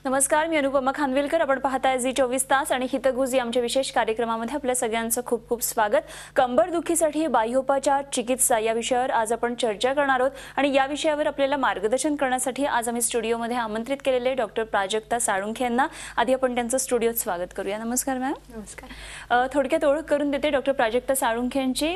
नमस्कार, मी अनुपमा खानविलकर. आपण पाहताय झी24 तास आणि हितगुज या आमच्या विशेष कार्यक्रमामध्ये आपल्या सगळ्यांचं खूप खूप स्वागत. कंबरदुखीसाठी बाह्योपचार चिकित्सा या विषयावर आज आपण चर्चा करणार आहोत आणि या विषयावर आपल्याला मार्गदर्शन करण्यासाठी आज आम्ही स्टुडिओमध्ये आमंत्रित केलेले डॉक्टर प्राजक्ता साळुंखे यांना. आधी आपण त्यांचं स्टुडिओत स्वागत करूया. नमस्कार मॅम. नमस्कार. थोडक्यात ओळख करून देते. डॉक्टर प्राजक्ता साळुंखे यांची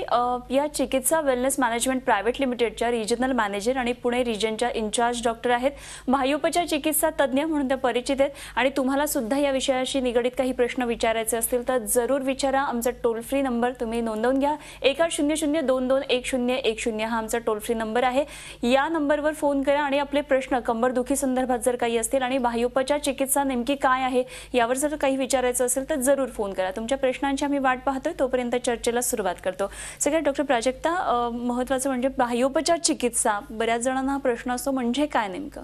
या चिकित्सा वेलनेस मॅनेजमेंट प्रायव्हेट लिमिटेडच्या रिजनल मॅनेजर आणि पुणे रिजनच्या इन्चार्ज डॉक्टर आहेत. बाह्योपचार चिकित्सा तज्ज्ञ म्हणून त्या परिचित आहेत आणि तुम्हाला सुद्धा या विषयाशी निगडित काही प्रश्न विचारायचे असतील तर जरूर विचारा. आमचा टोल फ्री नंबर तुम्ही नोंदवून घ्या. 1002210110 हा आमचा टोल फ्री नंबर आहे. या नंबरवर फोन करा आणि आपले प्रश्न कंबरदुखी संदर्भात जर काही असतील आणि बाह्योपचार चिकित्सा नेमकी काय आहे यावर जर काही विचारायचं असेल तर जरूर फोन करा. तुमच्या प्रश्नांची आम्ही वाट पाहतोय. तोपर्यंत चर्चेला सुरुवात करतो. सगळ्यात डॉक्टर प्राजक्ता, महत्त्वाचं म्हणजे बाह्योपचार चिकित्सा, बऱ्याच जणांना हा प्रश्न असतो म्हणजे काय नेमकं?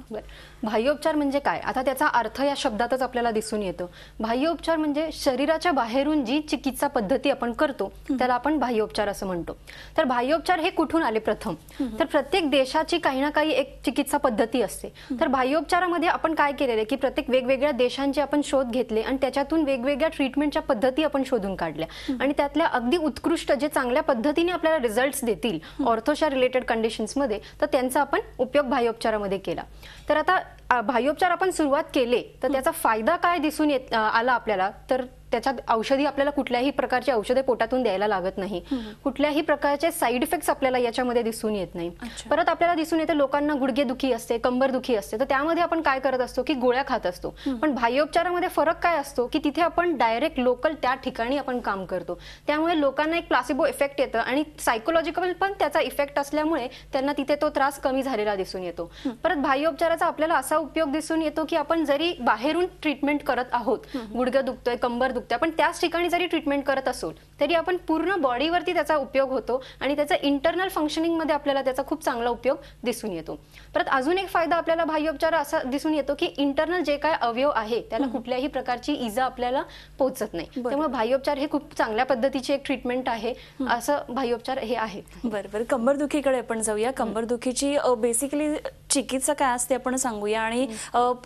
बाह्योपचार म्हणजे काय? आता त्याचा अर्थ या शब्दातच आपल्याला दिसून येतो. बाह्योपचार म्हणजे शरीराच्या बाहेरून जी चिकित्सा पद्धती आपण करतो त्याला आपण बाह्योपचार असं म्हणतो. तर बाह्योपचार हे कुठून आले? प्रथम तर प्रत्येक देशाची काही ना काही एक चिकित्सा पद्धती असते. तर बाह्योपचारामध्ये आपण काय केलेले की प्रत्येक वेगवेगळ्या देशांचे आपण शोध घेतले आणि त्याच्यातून वेगवेगळ्या ट्रीटमेंटच्या पद्धती आपण शोधून काढल्या आणि त्यातल्या अगदी उत्कृष्ट जे चांगल्या पद्धतीने आपल्याला रिझल्ट्स देतील ऑर्थोच्या रिलेटेड कंडिशन्समध्ये, तर त्यांचा आपण उपयोग बाह्योपचारामध्ये केला. तर आता बाह्योपचार आपण सुरुवात केले तर त्याचा फायदा काय दिसून आला आपल्याला? तर त्याच्यात औषधी आपल्याला कुठल्याही प्रकारचे औषधे पोटातून द्यायला लागत नाही. कुठल्याही प्रकारचे साईड इफेक्ट्स आपल्याला याच्यामध्ये दिसून येत नाही. परत आपल्याला दिसून येते लोकांना गुडघेदुखी असते, कंबरदुखी असते, तर त्यामध्ये आपण काय करत असतो की गोळ्या खात असतो. पण बाह्योपचारामध्ये फरक काय असतो की तिथे आपण डायरेक्ट लोकल त्या ठिकाणी आपण काम करतो. त्यामुळे लोकांना एक प्लासिबो इफेक्ट येतं आणि सायकोलॉजिकल पण त्याचा इफेक्ट असल्यामुळे त्यांना तिथे तो त्रास कमी झालेला दिसून येतो. परत बाह्योपचाराचा आपल्याला असा उपयोग दिसून येतो की आपण जरी बाहेरून ट्रीटमेंट करत आहोत, गुडघे दुखतोय, कंबर दुखतोय, आपण त्याच ठिकाणी जरी ट्रीटमेंट करत असू तरी आपण पूर्ण बॉडीवरती त्याचा उपयोग होतो आणि त्याचा इंटरनल फंक्शनिंग मध्ये आपल्याला त्याचा खूप चांगला उपयोग दिसून येतो. परत अजून एक फायदा आपल्याला बाह्योपचार असा दिसून येतो की इंटरनल जे काय अवयव आहे त्याला कुठल्याही प्रकारची इजा आपल्याला पोहोचत नाही. त्यामुळे बाह्योपचार हे खूप चांगल्या पद्धतीची एक ट्रीटमेंट आहे, असं बाह्योपचार हे आहे. बरोबर. कंबरदुखीकडे आपण जाऊया. कंबरदुखीची बेसिकली चिकित्सा काय असते आपण सांगूया आणि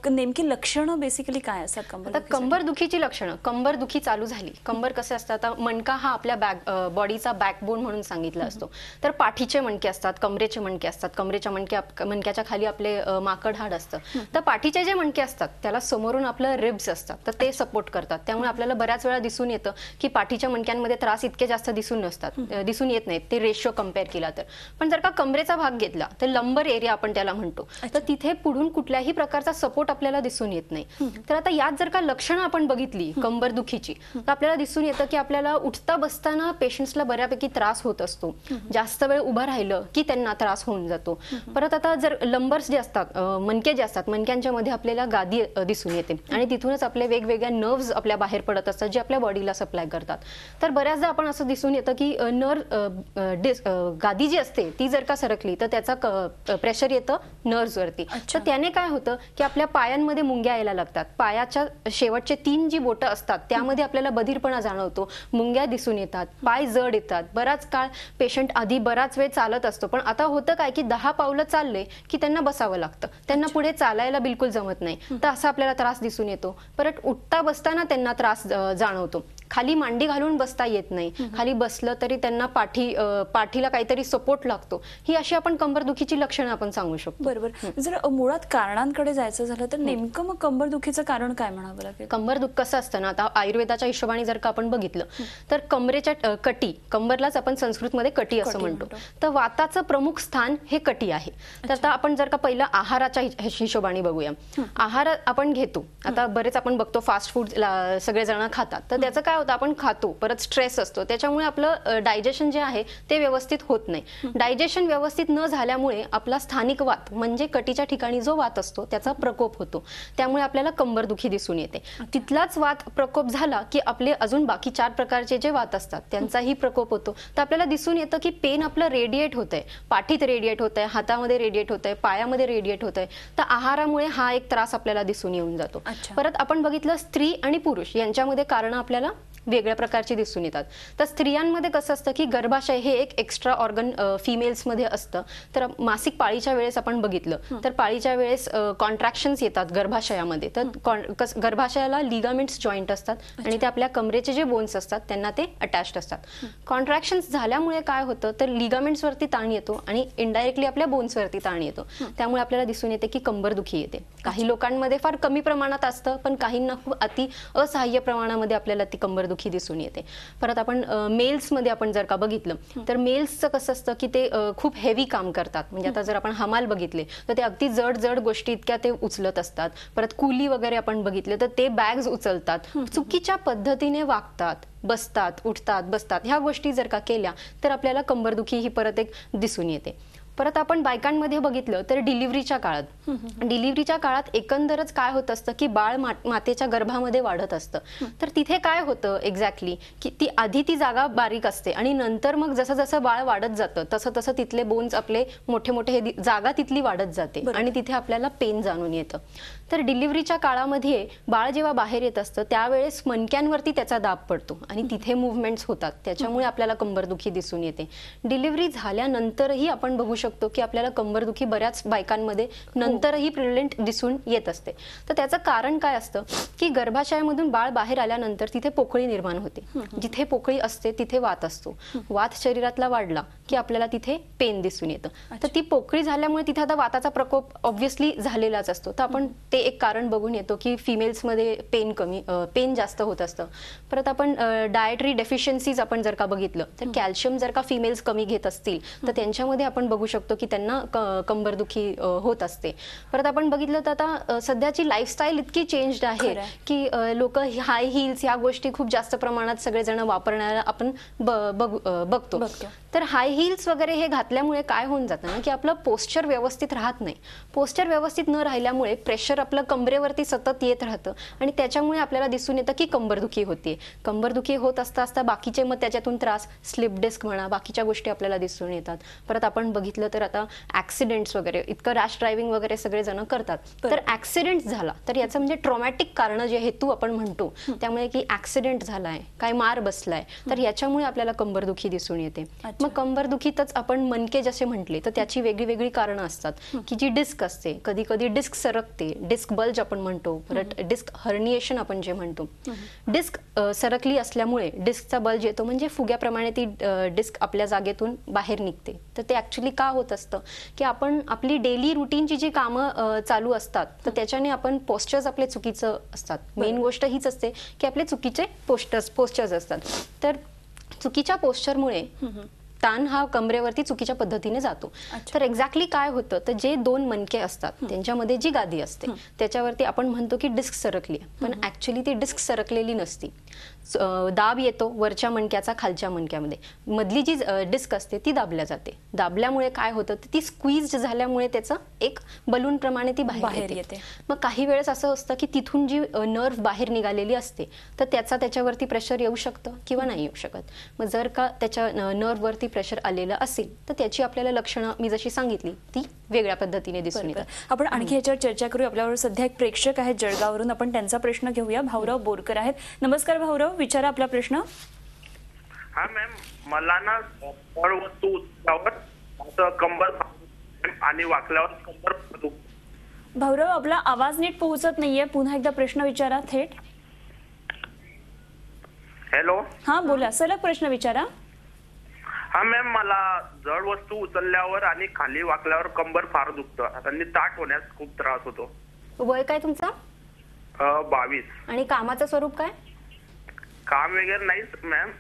नेमकी लक्षणं बेसिकली काय असतात कंबरदुखीची? कंबरदुखीची लक्षणं, कंबरदुखी चालू झाली. कंबर कसं असतं, आता मणका हा आपल्या बॉडीचा बॅकबोन म्हणून सांगितला असतो. तर पाठीचे मणके असतात, कमरेचे मणके असतात. कमरेच्या मणक्याच्या खाली आपले माकड हाड असतं. तर पाठीचे जे मणके असतात त्याला समोरून आपलं रिब्स असतात, तर ते सपोर्ट करतात. त्यामुळे आपल्याला बऱ्याच वेळा दिसून येतं की पाठीच्या मणक्यांमध्ये त्रास इतके जास्त दिसून येत नाहीत ते रेशो कम्पेअर केला तर. पण जर का कमरेचा भाग घेतला तर लंबर एरिया आपण त्याला म्हणतो, तर तिथे पुढून कुठल्याही प्रकारचा सपोर्ट आपल्याला दिसून येत नाही. तर आता यात जर का लक्षणं आपण बघितली कंबरदुखीची तर आपल्याला दिसून येतं की आपल्याला उठता बसताना पेशंट्सला बऱ्यापैकी त्रास होत असतो. जास्त वेळ उभं राहिलं की त्यांना त्रास होऊन जातो. परत आता जर लंबर्स जे असतात, मणके जे असतात, मणक्यांच्या मध्ये आपल्याला गादी दिसून येते आणि तिथूनच आपले वेगवेगळ्या नर्व्स आपल्या बाहेर पडत असतात जे आपल्या बॉडीला सप्लाय करतात. तर बऱ्याचदा आपण असं दिसून येतं की गादी जी असते ती जर का सरकली तर त्याचा प्रेशर येतं नर्व्सवरती. तर त्याने काय होतं की आपल्या पायांमध्ये मुंग्या यायला लागतात. पायाच्या शेवटचे 3 जी बोटं असतात त्यामध्ये आपल्याला बधीरपणा जाणवतो, मुंग्या दिसून येतात, पाय जड येतात. बराच काळ पेशंट आधी बराच वेळ चालत असतो, पण आता होतं काय की 10 पावलं चालले की त्यांना बसावं लागतं, त्यांना पुढे चालायला बिलकुल जमत नाही. तर असा आपल्याला त्रास दिसून येतो. परत उठता बसताना त्यांना त्रास जाणवतो. खाली मांडी घालून बसता येत नाही, खाली बसलं तरी त्यांना पाठीला काहीतरी सपोर्ट लागतो. ही अशी आपण कंबरदुखीची लक्षणं आपण सांगू शकतो. बरोबर. जर मुळात कारणांकडे जायचं झालं तर नेमकं मग कंबरदुखीचं कारण काय म्हणावं लागेल? कंबरदुख कसं असतं ना, आता आयुर्वेदाच्या हिशोबाने जर का आपण बघितलं तर कमरेच्या कटी, कंबरलाच आपण संस्कृतमध्ये कटी असं म्हणतो. तर वाताचं प्रमुख स्थान हे कटी आहे. तर आता आपण जर का पहिलं आहाराच्या हिशोबाने बघूया. आहार आपण घेतो, आता बरेच आपण बघतो फास्ट फूड सगळेजण खातात, तर त्याचं काय होतं, आपण खातो, परत स्ट्रेस असतो, त्याच्यामुळे आपलं डायजेशन जे आहे ते व्यवस्थित होत नाही. डायजेशन व्यवस्थित न झाल्यामुळे आपला स्थानिक वात म्हणजे कटीच्या ठिकाणी जो वात असतो त्याचा प्रकोप होतो. त्यामुळे आपल्याला कंबरदुखी दिसून येते. तिथलाच वात प्रकोप झाला की आपले अजून बाकी 4 प्रकारचे जे वात असतात त्यांचाही प्रकोप होतो. तर आपल्याला दिसून येतं की पेन आपलं रेडिएट होतंय, पाठीत रेडिएट होतंय, हातामध्ये रेडिएट होतंय, पायामध्ये रेडिएट होतंय. तर आहारामुळे हा एक त्रास आपल्याला दिसून येऊन जातो. परत आपण बघितलं स्त्री आणि पुरुष यांच्यामध्ये कारण आपल्याला वेगळ्या प्रकारची दिसून येतात. तर स्त्रियांमध्ये कसं असतं की गर्भाशय हे एक एक्स्ट्रा ऑर्गन फिमेल्समध्ये असतं. तर मासिक पाळीच्या वेळेस आपण बघितलं तर पाळीच्या वेळेस कॉन्ट्रॅक्शन्स येतात गर्भाशयामध्ये. तर गर्भाशयाला लिगामेंट्स जॉईंट असतात आणि ते आपल्या कमरेचे जे बोन्स असतात त्यांना ते अटॅच्ड असतात. कॉन्ट्रॅक्शन्स झाल्यामुळे काय होतं तर लिगामेंट्स वरती ताण येतो आणि इनडायरेक्टली आपल्या बोन्स वरती ताण येतो. त्यामुळे आपल्याला दिसून येते की कंबरदुखी येते. काही लोकांमध्ये फार कमी प्रमाणात असतं पण काहींना खूप अति असहाय्य प्रमाणामध्ये आपल्याला ती कंबरदुखी दिसून येते. परत आपण मेल्समध्ये आपण जर का बघितलं तर मेल्सचं कसं असतं की ते खूप हेवी काम करतात. म्हणजे आता जर आपण हमाल बघितले तर ते अगदी जड जड गोष्टी इतक्या ते उचलत असतात. परत कुली वगैरे आपण बघितले तर ते बॅग्स उचलतात, चुकीच्या पद्धतीने वागतात, बसतात, उठतात, बसतात. ह्या गोष्टी जर का केल्या तर आपल्याला कंबरदुखी ही परत एक दिसून येते. परत आपण बायकांमध्ये बघितलं तर डिलिव्हरीच्या काळात एकंदरच काय होत असतं की बाळ मातेच्या गर्भामध्ये वाढत असतं. तर तिथे काय होतं एक्झॅक्टली की आधी ती जागा बारीक असते आणि नंतर मग जसं जसं बाळ वाढत जातं तसं तसं तिथले बोन्स आपले मोठे मोठे जागा तिथली वाढत जाते आणि तिथे आपल्याला पेन जाणून येतं. तर डिलिव्हरीच्या काळामध्ये बाळ जेव्हा बाहेर येत असतं त्यावेळेस मणक्यांवरती त्याचा दाब पडतो आणि तिथे मुवमेंट्स होतात. त्याच्यामुळे आपल्याला कंबरदुखी दिसून येते. डिलिव्हरी झाल्यानंतरही आपण बघू शकतो की आपल्याला कंबरदुखी बऱ्याच बायकांमध्ये नंतरही प्रिव्हेंट दिसून येत असते. तर त्याचं कारण काय असतं की गर्भाशयामधून बाळ बाहेर आल्यानंतर तिथे पोकळी निर्माण होते. जिथे पोकळी असते तिथे वात असतो. वात शरीरातला वाढला की आपल्याला तिथे पेन दिसून येतं. तर ती पोकळी झाल्यामुळे तिथे आता वाताचा प्रकोप ऑब्व्हियसली झालेलाच असतो. तर आपण ते एक कारण बघून येतो की फिमेल्समध्ये पेन जास्त होत असतं. परत आपण डायटरी डेफिशियन्सीज आपण जर का बघितलं तर कॅल्शियम जर का फिमेल्स कमी घेत असतील तर त्यांच्यामध्ये आपण बघू शकतो की त्यांना कंबरदुखी होत असते. परत आपण बघितलं तर आता सध्याची लाईफस्टाईल इतकी चेंज्ड आहे की लोक हाय हिल्स ह्या गोष्टी खूप जास्त प्रमाणात सगळेजण वापरण्याला आपण बघतो. तर हाय हिल्स वगैरे हे घातल्यामुळे काय होऊन जातं ना की आपलं पोस्चर व्यवस्थित राहत नाही. पोस्चर व्यवस्थित न राहिल्यामुळे प्रेशर आपलं कमरेवरती सतत येत राहतं आणि त्याच्यामुळे आपल्याला दिसून येतं की कंबरदुखी होते. कंबरदुखी होत असता असता बाकीचे मग त्याच्यातून त्रास स्लिप डिस्क म्हणा बाकीच्या गोष्टी आपल्याला दिसून येतात. परत आपण बघितलं तर आता ऍक्सिडेंट्स वगैरे इतकं रॅश ड्रायव्हिंग वगैरे सगळे जण करतात. तर ऍक्सिडेंट झाला तर याचं म्हणजे ट्रॉमॅटिक कारण जे हेतू आपण म्हणतो त्यामुळे की ऍक्सिडेंट झालाय काय मार बसलाय तर याच्यामुळे आपल्याला कंबरदुखी दिसून येते. मग कंबरदुखीतच आपण मणके जसे म्हटले तर त्याची वेगळी वेगळी कारणं असतात की जी डिस्क असते कधी कधी डिस्क सरकते, डिस्क बल्ज आपण म्हणतो, परत डिस्क हर्निएशन आपण जे म्हणतो. डिस्क सरकली असल्यामुळे डिस्कचा बल्ज येतो म्हणजे फुग्याप्रमाणे ती डिस्क आपल्या जागेतून बाहेर निघते. तर ते ऍक्च्युली का होत असतं की आपण आपली डेली रुटीनची जी कामं चालू असतात तर त्याच्याने आपण पोस्चर्स आपले चुकीचं असतात. मेन गोष्ट हीच असते की आपले चुकीचे पोस्चर्स असतात. तर चुकीच्या पोस्चरमुळे ताण हा कमरेवरती चुकीच्या पद्धतीने जातो. तर एक्झॅक्टली काय होतं तर जे दोन मणके असतात त्यांच्यामध्ये जी गादी असते त्याच्यावरती आपण म्हणतो की डिस्क सरकली पण ऍक्च्युली ती डिस्क सरकलेली नसती. दाब येतो वरच्या मणक्याचा खालच्या मणक्यामध्ये. मधली जी डिस्क असते ती दाबल्या जाते. दाबल्यामुळे काय होतं ती स्क्वीज झाल्यामुळे त्याचं एक बलून प्रमाणे ती बाहेर येते. मग काही वेळेस असं असतं की तिथून जी नर्व बाहेर निघालेली असते तर त्याच्यावरती प्रेशर येऊ शकतं किंवा नाही येऊ शकत. मग जर का त्याच्या नर्ववरती प्रेशर आलेलं असेल तर त्याची आपल्याला लक्षणं मी जशी सांगितली ती वेगळ्या पद्धतीने दिसून येतात. आपण आणखी याच्यावर चर्चा करू. आपल्यावर सध्या एक प्रेक्षक आहेत जळगाववरून, आपण त्यांचा प्रश्न घेऊया. भाऊराव बोरकर आहेत. नमस्कार भाऊराव, विचारा आपला प्रश्न. हा मॅम, मला ना वस्तू उचलावर कंबर आणि वाकल्यावर कंबर. भाऊराव आपला आवाज नीट पोहोचत नाहीये, पुन्हा एकदा प्रश्न विचारा थेट. हॅलो. हा बोला, सलग प्रश्न विचारा. हा मॅम, मला जड वस्तू उचलल्यावर आणि खाली वाकल्यावर कंबर फार दुखतं आणि ताठ होण्यास खूप त्रास होतो. वय काय तुमचं? 22. आणि कामाचं स्वरूप काय? काम वगैरे नाहीच मॅम,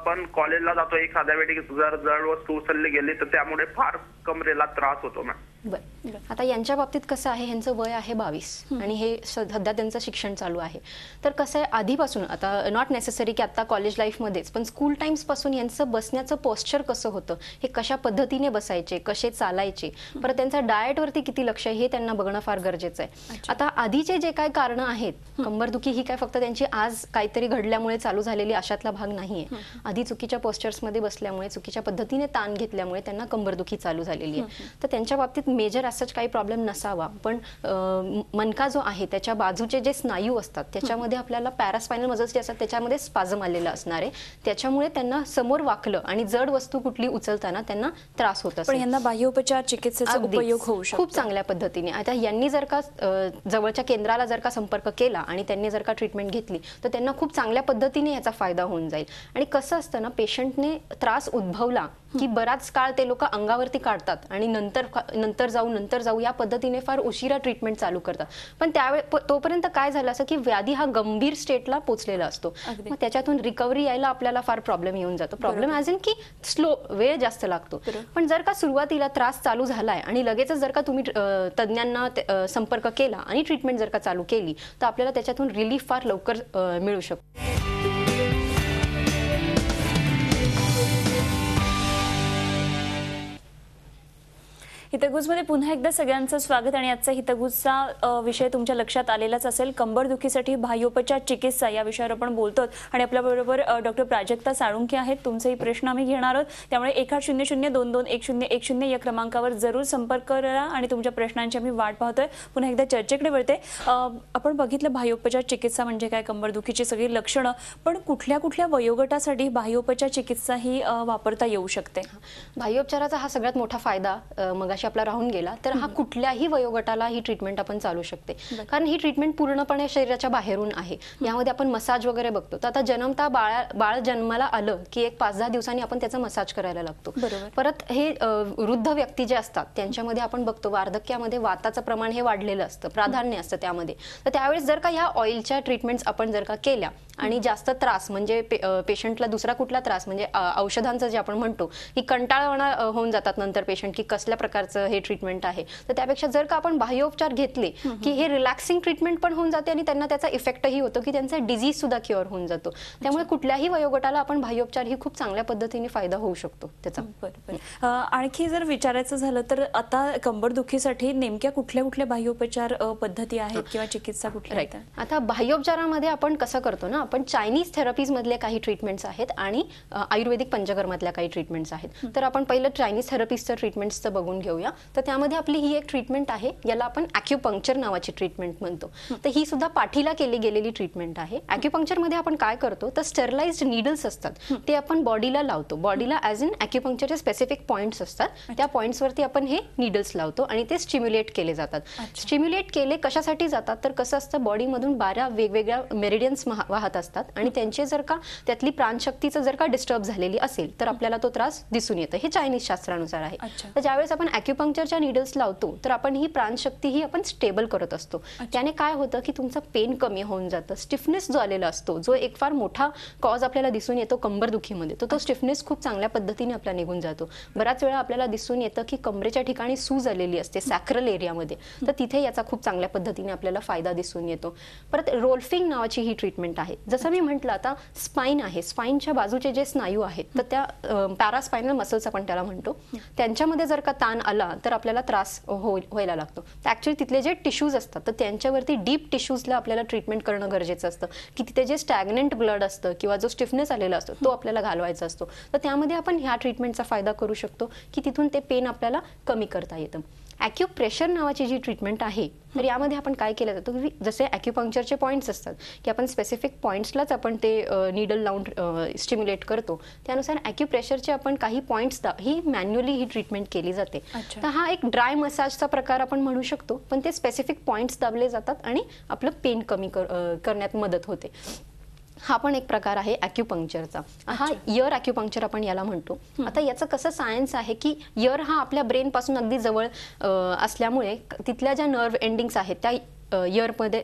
पण कॉलेजला जातो. एखाद्या वेळी जर जड वस्तू उचलली गेली तर त्यामुळे फार कमरेला त्रास होतो मॅम. बरं, आता यांच्या बाबतीत कसं आहे, ह्यांचं वय आहे 22 आणि हे सध्या त्यांचं शिक्षण चालू आहे. तर कसं आहे, आधीपासून आता नॉट नेसेसरी की आता कॉलेज लाईफमध्येच पण स्कूल टाइम्स पासून यांचं बसण्याचं पोस्चर कसं होतं, हे कशा पद्धतीने बसायचे, कसे चालायचे, परत त्यांचा डाएटवरती किती लक्ष आहे हे त्यांना बघणं फार गरजेचं आहे. आता आधीचे जे काय कारणं आहेत, कंबरदुखी ही काय फक्त त्यांची आज काहीतरी घडल्यामुळे चालू झालेली अशातला भाग नाहीये. आधी चुकीच्या पोस्चर्समध्ये बसल्यामुळे, चुकीच्या पद्धतीने ताण घेतल्यामुळे त्यांना कंबरदुखी चालू झालेली आहे. तर त्यांच्या बाबतीत मेजर सच काही प्रॉब्लेम नसावा, पण मनका जो आहे त्याच्या बाजूचे जे स्नायू असतात त्याच्यामध्ये आपल्याला पॅरास्पायनल मसल्स जे असतात त्याच्यामध्ये स्पाझम आलेला असणार आहे, त्याच्यामुळे त्यांना समोर वाकलं आणि जड वस्तू कुठली उचलताना त्यांना त्रास होत पण असेल. यांना बाह्योपचार चिकित्सेचा अगदीच. उपयोग होऊ शकतो खूप चांगल्या पद्धतीने. आता यांनी जर का जवळच्या केंद्राला जर का संपर्क केला आणि त्यांनी जर का ट्रीटमेंट घेतली तर त्यांना खूप चांगल्या पद्धतीने याचा फायदा होऊन जाईल. आणि कसं असतं ना, पेशंटने त्रास उद्भवला की बराच काळ ते लोक अंगावरती काढतात आणि नंतर जाऊ या पद्धतीने फार उशिरा ट्रीटमेंट चालू करतात. पण तोपर्यंत काय झालं असं की व्याधी हा गंभीर स्टेटला पोहोचलेला असतो. मग त्याच्यातून रिकव्हरी यायला आपल्याला फार प्रॉब्लेम येऊन जातो. प्रॉब्लेम ॲज इन की स्लो, वेळ जास्त लागतो. पण जर का सुरुवातीला त्रास चालू झालाय आणि लगेचच जर का तुम्ही तज्ञांना संपर्क केला आणि ट्रीटमेंट जर का चालू केली तर आपल्याला त्याच्यातून रिलीफ फार लवकर मिळू शकतो. हितगुजमध्ये पुन्हा एकदा सगळ्यांचं स्वागत. आणि आजचा हितगुजचा विषय तुमच्या लक्षात आलेलाच असेल, कंबरदुखीसाठी बाह्योपचार चिकित्सा या विषयावर आपण बोलतो. आणि आपल्याबरोबर डॉक्टर प्राजक्ता साळुंखे आहेत. तुमचेही प्रश्न आम्ही घेणार आहोत, त्यामुळे 1800221010 या क्रमांकावर जरूर संपर्क करा आणि तुमच्या प्रश्नांची आम्ही वाट पाहतोय. पुन्हा एकदा चर्चेकडे वळते. आपण बघितलं बाह्योपचार चिकित्सा म्हणजे काय, कंबरदुखीची सगळी लक्षणं, पण कुठल्या कुठल्या वयोगटासाठी बाह्योपचार चिकित्सा ही वापरता येऊ शकते? बाह्योपचाराचा हा सगळ्यात मोठा फायदा मग आपला राहून गेला तर हा कुठल्याही वयोगटाला ही ट्रीटमेंट आपण चालू शकते. कारण ही ट्रीटमेंट पूर्णपणे शरीराच्या बाहेरून आहे. यामध्ये आपण मसाज वगैरे बघतो. तर आता जन्मता बाळ जन्माला आलं की एक 5-10 दिवसांनी आपण त्याचा मसाज करायला लागतो. परत हे वृद्ध व्यक्ती जे असतात त्यांच्यामध्ये आपण बघतो वार्धक्यामध्ये वाताचं प्रमाण हे वाढलेलं असतं, प्राधान्य असतं त्यामध्ये. तर त्यावेळेस जर का ह्या ऑइलच्या ट्रीटमेंट्स आपण जर का केल्या आणि जास्त त्रास म्हणजे पेशंटला दुसरा कुठला त्रास म्हणजे औषधांचं जे आपण म्हणतो की कंटाळवाणा होऊन जातात नंतर पेशंट की कसल्या प्रकारचं हे ट्रीटमेंट आहे, तर त्यापेक्षा जर का आपण बाह्योपचार घेतले की हे रिलॅक्सिंग ट्रीटमेंट पण होऊन जाते आणि त्यांना त्याचा इफेक्टही होतो की त्यांचा डिझीज सुद्धा क्युअर होऊन जातो. त्यामुळे कुठल्याही वयोगटाला आपण बाह्योपचार ही खूप चांगल्या पद्धतीने फायदा होऊ शकतो त्याचा. बरोबर. आणखी जर विचारायचं झालं तर आता कंबरदुखीसाठी नेमक्या कुठल्या कुठल्या बाह्योपचार पद्धती आहेत किंवा चिकित्सा कुठल्या आहेत? आता बाह्योपचारामध्ये आपण कसं करतो ना, आपण चायनीज थेरपीज मधले काही ट्रीटमेंट्स आहेत आणि आयुर्वेदिक पंचकर्मातल्या काही ट्रीटमेंट्स आहेत. तर आपण पहिलं चायनीज थेरपीजचं ट्रीटमेंट्सचं बघून घेऊया. तर त्यामध्ये आपली ही एक ट्रीटमेंट आहे, याला आपण ॲक्युपंक्चर नावाची ट्रीटमेंट म्हणतो. तर ही सुद्धा पाठीला केली गेलेली ट्रीटमेंट आहे. ॲक्युपंक्चरमध्ये आपण काय करतो तर स्टरलाइज्ड नीडल्स असतात ते आपण बॉडीला लावतो. बॉडीला ॲज इन ॲक्युपंक्चरचे स्पेसिफिक पॉईंट्स असतात, त्या पॉईंट्सवरती आपण हे नीडल्स लावतो आणि ते स्टिम्युलेट केले जातात. स्टिम्युलेट केले कशासाठी जातात तर कसं असतं, बॉडीमधून 12 वेगवेगळ्या मेरिडियन्स वाहत असतात आणि त्यांचे जर का त्यातली प्राणशक्तीचं जर का डिस्टर्ब झालेली असेल तर आपल्याला तो त्रास दिसून येतो. हे चायनीज शास्त्रानुसार आहे. तर ज्यावेळेस आपण ॲक्युपंक्चरच्या नीडल्स लावतो तर आपण ही प्राणशक्ती ही आपण स्टेबल करत असतो. त्याने काय होतं की तुमचा पेन कमी होऊन जातं. स्टिफनेस जो आलेला असतो, जो एक फार मोठा कॉज आपल्याला दिसून येतो कंबरदुखीमध्ये, तो स्टिफनेस खूप चांगल्या पद्धतीने आपला निघून जातो. बऱ्याच वेळा आपल्याला दिसून येतं की कमरेच्या ठिकाणी सूज आलेली असते सॅक्रल एरियामध्ये, तर तिथे याचा खूप चांगल्या पद्धतीने आपल्याला फायदा दिसून येतो. परत रोल्फिंग नावाची ही ट्रीटमेंट आहे. जसं मी म्हटलं आता स्पाइन आहे, स्पाइनच्या बाजूचे जे स्नायू आहेत तर त्या पॅरास्पायनल मसल्स आपण त्याला म्हणतो, त्यांच्यामध्ये जर का ताण आला तर आपल्याला त्रास व्हायला लागतो. तर ऍक्च्युअली तिथले जे टिश्यूज असतात तर त्यांच्यावरती डीप टिश्यूजला आपल्याला ट्रीटमेंट करणं गरजेचं असतं की तिथे जे स्टॅग्नंट ब्लड असतं किंवा जो स्टिफनेस आलेला असतो तो आपल्याला घालवायचा असतो. तर त्यामध्ये आपण ह्या ट्रीटमेंटचा फायदा करू शकतो की तिथून ते पेन आपल्याला कमी करता येतं. ॲक्युप्रेशर नावाची जी ट्रीटमेंट आहे तर यामध्ये आपण काय केलं जातं की जसे ॲक्युपंक्चरचे पॉईंट्स असतात की आपण स्पेसिफिक पॉईंट्सलाच आपण ते नीडल लावून स्टिम्युलेट करतो, त्यानुसार ॲक्युप्रेशरचे आपण काही पॉईंट्स ही मॅन्युअली ही ट्रीटमेंट केली जाते. तर हा एक ड्राय मसाजचा प्रकार आपण म्हणू शकतो, पण ते स्पेसिफिक पॉईंट्स दाबले जातात आणि आपलं पेन कमी करण्यात मदत होते. हा पण एक प्रकार आहे ॲक्युपंक्चरचा. हा इयर ॲक्युपंक्चर आपण याला म्हणतो. आता याचं कसं सायन्स आहे की इयर हा आपल्या ब्रेन पासून अगदी जवळ असल्यामुळे तिथल्या ज्या नर्व एंडिंग्स आहेत त्या इयरमध्ये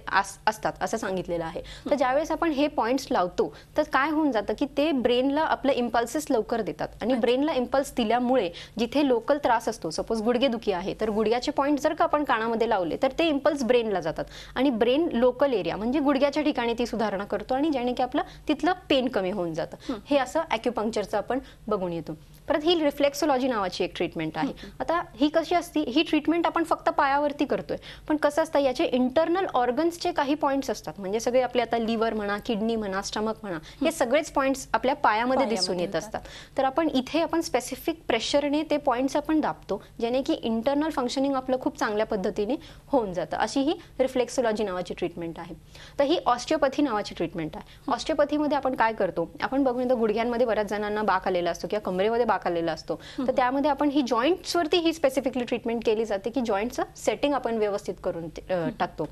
असतात असं सांगितलेलं आहे. तर ज्यावेळेस आपण हे पॉईंट्स लावतो तर काय होऊन जातं की ते ब्रेनला आपलं इम्पल्सेस लवकर देतात आणि ब्रेनला इम्पल्स दिल्यामुळे जिथे लोकल त्रास असतो, सपोज गुडघेदुखी आहे तर गुडघ्याचे पॉईंट जर का आपण कानामध्ये लावले तर ते इम्पल्स ब्रेनला जातात आणि ब्रेन लोकल एरिया म्हणजे गुडघ्याच्या ठिकाणी ती सुधारणा करतो आणि ज्याने की आपलं तिथलं पेन कमी होऊन जातं. हे असं ॲक्युपंक्चरचं आपण बघून येतो. परत ही रिफ्लेक्सोलॉजी नावाची एक ट्रीटमेंट आहे. आता ही कशी असती, ही ट्रीटमेंट आपण फक्त पायावरती करतोय, पण कसं असतं याचे इंटरनल ऑर्गन्सचे काही पॉईंट्स असतात, म्हणजे सगळे आपले आता लिव्हर म्हणा, किडनी म्हणा, स्टमक म्हणा, हे सगळेच पॉईंट्स आपल्या पायामध्ये दिसून येत असतात. तर आपण इथे आपण स्पेसिफिक प्रेशरने ते पॉईंट्स आपण दाबतो, जेणे की इंटरनल फंक्शनिंग आपलं खूप चांगल्या पद्धतीने होऊन जातं. अशी ही रिफ्लेक्सोलॉजी नावाची ट्रीटमेंट आहे. तर ही ऑस्टिओपॅथी नावाची ट्रीटमेंट आहे. ऑस्टिओपॅथीमध्ये आपण काय करतो, आपण बघून येतो गुडघ्यांमध्ये बऱ्याच जणांना बाक आलेला असतो किंवा कमरेमध्ये बाक आलेला असतो, तर त्यामध्ये आपण ही जॉईंट्सवरती ही स्पेसिफिकली ट्रीटमेंट केली जाते की जॉईंटचं सेटिंग आपण व्यवस्थित करून टाकतो.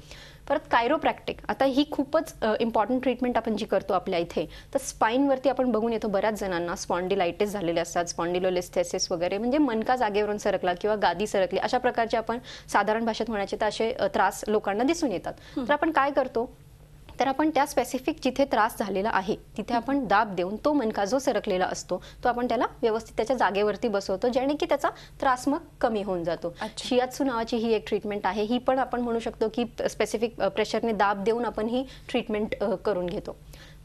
परत कायरोप्रॅक्टिक, आता ही खूपच इम्पॉर्टंट ट्रीटमेंट आपण जी करतो आपल्या इथे, तर स्पाईनवरती आपण बघून येतो बऱ्याच जणांना स्पॉन्डिलायटिस झालेले असतात, स्पॉन्डिलोलिस्थेसिस वगैरे, म्हणजे मणका जागेवरून सरकला किंवा गादी सरकली, अशा प्रकारचे आपण साधारण भाषेत म्हणायचे तर असे त्रास लोकांना दिसून येतात. तर आपण काय करतो, तर आपण त्या स्पेसिफिक जिथे त्रास झालेला आहे तिथे आपण दाब देऊन तो मणका जो सरकलेला असतो तो आपण त्याला व्यवस्थित त्याच्या जागेवरती बसवतो, ज्याने की त्याचा त्रास मग कमी होऊन जातो. शियात्सू नावाची ही एक ट्रीटमेंट आहे. ही पण आपण म्हणू शकतो की स्पेसिफिक प्रेशरने दाब देऊन आपण ही ट्रीटमेंट करून घेतो.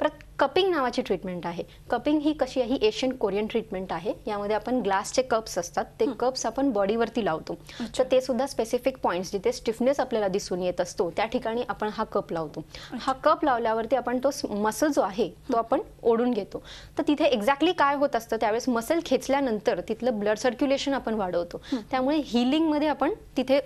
परत कपिंग नावाची ट्रीटमेंट आहे. कपिंग ही कशी आहे, ही एशियन कोरियन ट्रीटमेंट आहे. यामध्ये आपण ग्लासचे कप्स असतात, ते कप्स आपण बॉडीवरती लावतो. तर ते सुद्धा स्पेसिफिक पॉईंट्स जिथे स्टिफनेस आपल्याला दिसून येत असतो त्या ठिकाणी आपण हा कप लावतो. हा कप लावल्यावरती आपण तो मसल जो आहे तो आपण ओढून घेतो. तर तिथे एक्झॅक्टली काय होत असतं, त्यावेळेस मसल खेचल्यानंतर तिथलं ब्लड सर्क्युलेशन आपण वाढवतो, त्यामुळे हिलिंगमध्ये आपण तिथे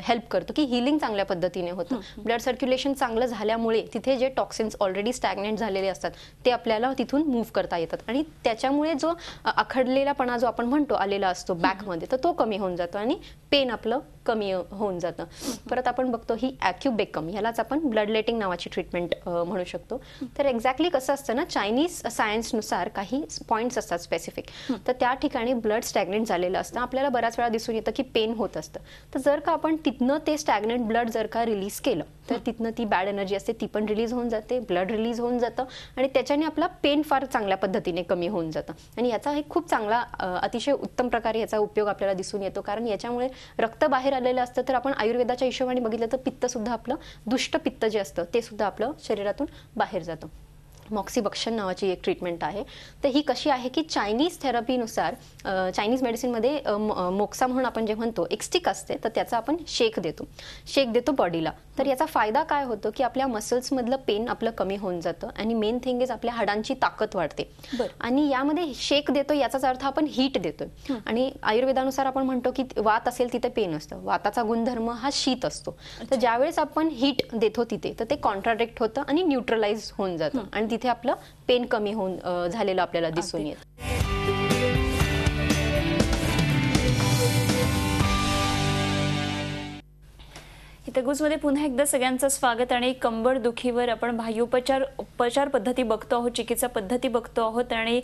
हेल्प करतो की हिलिंग चांगल्या पद्धतीने होतं. ब्लड सर्क्युलेशन चांगलं झाल्यामुळे तिथे जे टॉक्सिन्स ऑलरेडी स्टॅग्नेट झालेले असतात ते आपल्याला तिथून मूव्ह करता येतात आणि त्याच्यामुळे जो आखडलेलापणा जो आपण म्हणतो आलेला असतो बॅकमध्ये, तर तो कमी होऊन जातो आणि पेन आपलं कमी होऊन जातं. परत आपण बघतो ही ॲक्युबेकम, ह्यालाच आपण ब्लड लेटिंग नावाची ट्रीटमेंट म्हणू शकतो. तर एक्झॅक्टली कसं असतं ना, चायनीज सायन्सनुसार काही पॉईंट्स असतात स्पेसिफिक, तर त्या ठिकाणी ब्लड स्टॅग्नेट झालेलं असतं, आपल्याला बऱ्याच वेळा दिसून येतं की पेन होत असतं. तर जर का आपण तिथनं ते स्टॅग्नेट ब्लड जर का रिलीज केलं तर तिथनं ती बॅड एनर्जी असते ती पण रिलीज होऊन जाते, ब्लड रिलीज होऊन जातं आणि त्याच्याने आपला पेन फार चांगल्या पद्धतीने कमी होऊन जातं. आणि याचा एक खूप चांगला अतिशय उत्तम प्रकारे याचा उपयोग आपल्याला दिसून येतो, कारण याच्यामुळे रक्त बाहेर आलेलं असतं. तर आपण आयुर्वेदाच्या हिशोबाने बघितलं तर पित्त सुद्धा आपलं दुष्ट पित्त जे असतं ते सुद्धा आपलं शरीरातून बाहेर जातं. मॉक्सिबक्शन नावाची एक ट्रीटमेंट आहे. तर ही कशी आहे की चायनीज थेरपीनुसार चायनीज मेडिसिनमध्ये मोक्सा म्हणून आपण जे म्हणतो एक स्टिक असते, तर त्याचा आपण शेक देतो बॉडीला. तर याचा फायदा काय होतो की आपल्या मसल्समधलं पेन आपलं कमी होऊन जातं आणि मेन थिंग इज आपल्या हाडांची ताकद वाढते. आणि यामध्ये शेक देतो याचाच अर्थ आपण हीट देतोय. आणि आयुर्वेदानुसार आपण म्हणतो की वात असेल तिथे पेन असतं, वाताचा गुणधर्म हा शीत असतो. तर ज्यावेळेस आपण हीट देतो तिथे तर ते कॉन्ट्राडिक्ट होतं आणि न्यूट्रलाइज होऊन जातं आणि तिथे आपलं पेन कमी होऊन झालेलं आपल्याला दिसून येतं. हितगुजमध्ये पुन्हा एकदा सगळ्यांचं स्वागत. आणि कंबर दुखीवर आपण बाह्योपचार पद्धती बघतो आहोत, चिकित्सा पद्धती बघतो आहोत. आणि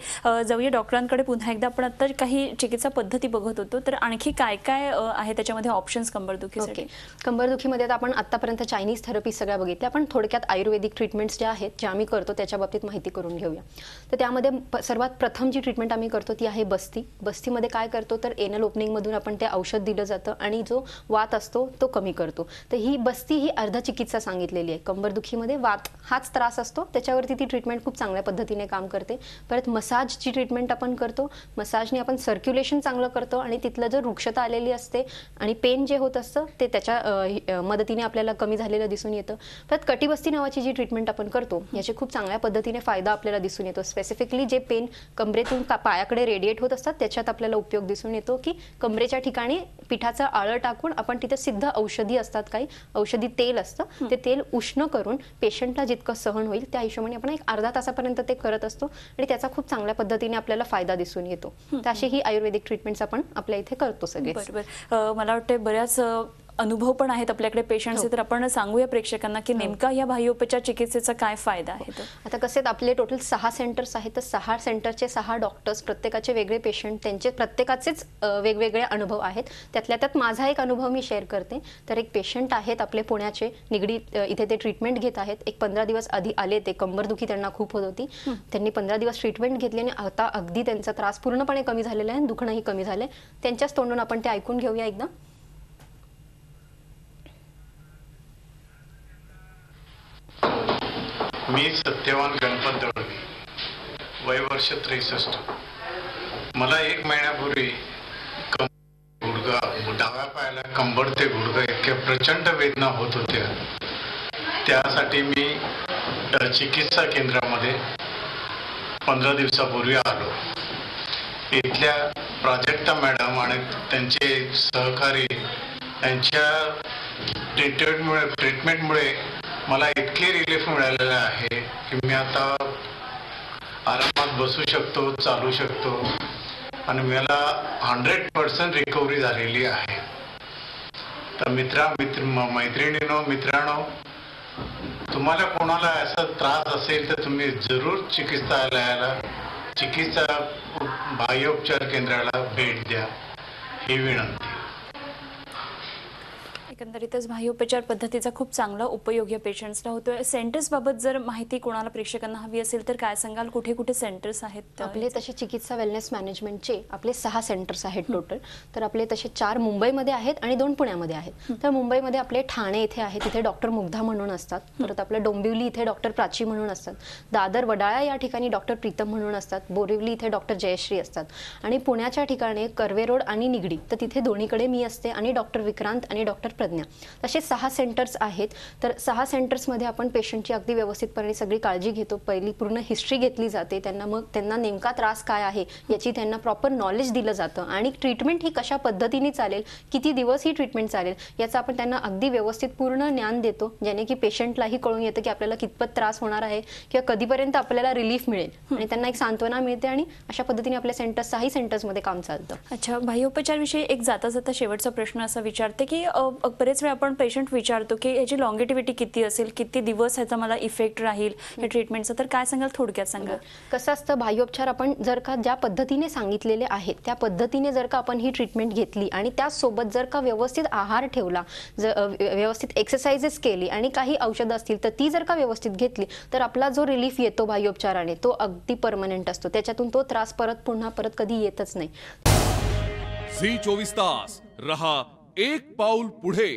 जाऊया डॉक्टरांकडे पुन्हा एकदा. आपण आता काही चिकित्सा पद्धती बघत होतो, तर आणखी काय काय आहे त्याच्यामध्ये ऑप्शन्स कंबरदुखीसाठी? कंबरदुखीमध्ये आपण आतापर्यंत चायनीज थेरपी सगळ्या बघितल्या, पण थोडक्यात आयुर्वेदिक ट्रीटमेंट्स ज्या आहेत ज्या आम्ही करतो त्याच्या बाबतीत माहिती करून घेऊया. तर त्यामध्ये सर्वात प्रथम जी ट्रीटमेंट आम्ही करतो ती आहे बस्ती. बस्तीमध्ये काय करतो तर एनल ओपनिंगमधून आपण ते औषध दिलं जातं आणि जो वात असतो तो कमी करतो. तर ही बस्ती ही अर्ध चिकित्सा सांगितलेली आहे. कंबरदुखीमध्ये वात हाच त्रास असतो, त्याच्यावरती ती ट्रीटमेंट खूप चांगल्या पद्धतीने काम करते. परत मसाजची ट्रीटमेंट आपण करतो. मसाजने आपण सर्क्युलेशन चांगलं करतो आणि तिथलं जर रुक्षता आलेली असते आणि पेन जे होत असतं ते त्याच्या मदतीने आपल्याला कमी झालेलं दिसून येतं. परत कटिबस्ती नावाची जी ट्रीटमेंट आपण करतो याचे खूप चांगल्या पद्धतीने फायदा आपल्याला दिसून येतो. स्पेसिफिकली जे पेन कमरेतून पायाकडे रेडिएट होत असतात त्याच्यात आपल्याला उपयोग दिसून येतो की कमरेच्या ठिकाणी पिठाचं आळं टाकून आपण तिथे सिद्ध औषधी असतात, काही औषधी तेल असतं, ते तेल उष्ण करून पेशंटला जितकं सहन होईल त्या हिशोबाने आपण एक अर्धा तासापर्यंत ते करत असतो आणि त्याचा खूप चांगल्या पद्धतीने आपल्याला फायदा दिसून येतो. तर अशी ही आयुर्वेदिक ट्रीटमेंट्स आपण आपल्या इथे करतो सगळे. बरोबर. मला वाटतं बऱ्याच अनुभव पण आहेत आपल्याकडे पेशंट्सचे, तर आपण सांगूया प्रेक्षकांना की नेमका या बाह्योपचार चिकित्सेचा काय फायदा आहे. आता कसे आपले टोटल 6 सेंटर्स आहेत, तर 6 सेंटरचे 6 डॉक्टर्स, प्रत्येकाचे वेगळे पेशंट, त्यांचे प्रत्येकाचेच वेगवेगळे अनुभव आहेत. त्यातल्या त्यात माझा एक अनुभव मी शेअर करते. तर एक पेशंट आहेत आपले पुण्याचे, निगडीत इथे ते ट्रीटमेंट घेत आहेत. एक 15 दिवस आधी आले, ते कंबरदुखी त्यांना खूप होत होती. त्यांनी 15 दिवस ट्रीटमेंट घेतली आणि आता अगदी त्यांचा त्रास पूर्णपणे कमी झालेला आहे, दुखणंही कमी झालंय. त्यांच्याच तोंडून आपण ते ऐकून घेऊया एकदा. मी सत्यवान गणपत दळवी, वय वर्ष 63. मला 1 महिन्यापूर्वी गुडघा डाव्या पायाला कंबर ते गुडघा इतक्या प्रचंड वेदना होत होत्या. त्यासाठी मी चिकित्सा केंद्रामध्ये 15 दिवसापूर्वी आलो. इथल्या प्राजक्ता मॅडम आणि त्यांचे सहकारी यांच्या ट्रीटमेंटमुळे मला इतके रिलीफ मिळालेले आहे की मी आता आरामात बसू शकतो, चालू शकतो आणि मला 100% रिकव्हरी झालेली आहे. तर मित्रांनो, तुम्हाला कोणाला असा त्रास असेल तर तुम्ही जरूर चिकित्सालयाला, बाह्योपचार केंद्राला भेट द्या, ही विनंती. एकंदरीतच बाह्योपचार पद्धतीचा खूप चांगला उपयोग या पेशंट्सला होतोय. सेंटर्स बाबत जर माहिती कोणाला प्रेक्षकांना हवी असेल तर काय सांगाल, कुठे कुठे सेंटर्स आहेत? आपले तसे चिकित्सा वेलनेस मॅनेजमेंटचे आपले 6 सेंटर्स आहेत टोटल. तर आपले तसे 4 मुंबईमध्ये आहेत आणि 2 पुण्यामध्ये आहेत. तर मुंबईमध्ये आपले ठाणे इथे आहे, तिथे डॉक्टर मुग्धा म्हणून असतात. परत आपलं डोंबिवली इथे डॉक्टर प्राची म्हणून असतात. दादर वडाळा या ठिकाणी डॉक्टर प्रीतम म्हणून असतात. बोरिवली इथे डॉक्टर जयश्री असतात. आणि पुण्याच्या ठिकाणी कर्वे रोड आणि निगडी, तर तिथे दोन्हीकडे मी असते आणि डॉक्टर विक्रांत आणि डॉक्टर प्रज्ञा, असे 6 सेंटर्स आहेत. तर 6 सेंटर्समध्ये आपण पेशंटची अगदी व्यवस्थितपणे सगळी काळजी घेतो. पहिली पूर्ण हिस्ट्री घेतली जाते त्यांना, मग त्यांना नेमका त्रास काय आहे याची त्यांना प्रॉपर नॉलेज दिलं जातं आणि ट्रीटमेंट ही कशा पद्धतीने चालेल, किती दिवस ही ट्रीटमेंट चालेल याचं आपण त्यांना अगदी व्यवस्थित पूर्ण ज्ञान देतो, ज्याने की पेशंटलाही कळून येतं की आपल्याला कितपत त्रास होणार आहे किंवा कधीपर्यंत आपल्याला रिलीफ मिळेल आणि त्यांना एक सांत्वना मिळते. आणि अशा पद्धतीने आपल्या सेंटर्स 6 सेंटर्समध्ये काम चालतं. अच्छा, बाह्योपचार विषयी एक जाता जाता शेवटचा प्रश्न असा विचारते की बरेच वेळा आपण पेशंट विचारतो की याची लॉंगेटिव्हिटी किती असेल, किती दिवस ह्याचा मला इफेक्ट राहील या ट्रीटमेंटचा, तर काय सांगाल, थोडक्यात सांगा. कसं असतं, बाह्योपचार आपण जर का ज्या पद्धतीने सांगितलेले आहेत त्या पद्धतीने जर का आपण ही ट्रीटमेंट घेतली आणि त्यासोबत जर का व्यवस्थित आहार ठेवला, व्यवस्थित एक्सरसाइजेस केली आणि काही औषधं असतील तर ती जर का व्यवस्थित घेतली तर आपला जो रिलीफ येतो बाह्योपचाराने तो अगदी परमनंट असतो. त्याच्यातून तो त्रास पुन्हा कधी येतच नाही. झी 24 तास रहा एक पाऊल पुढे.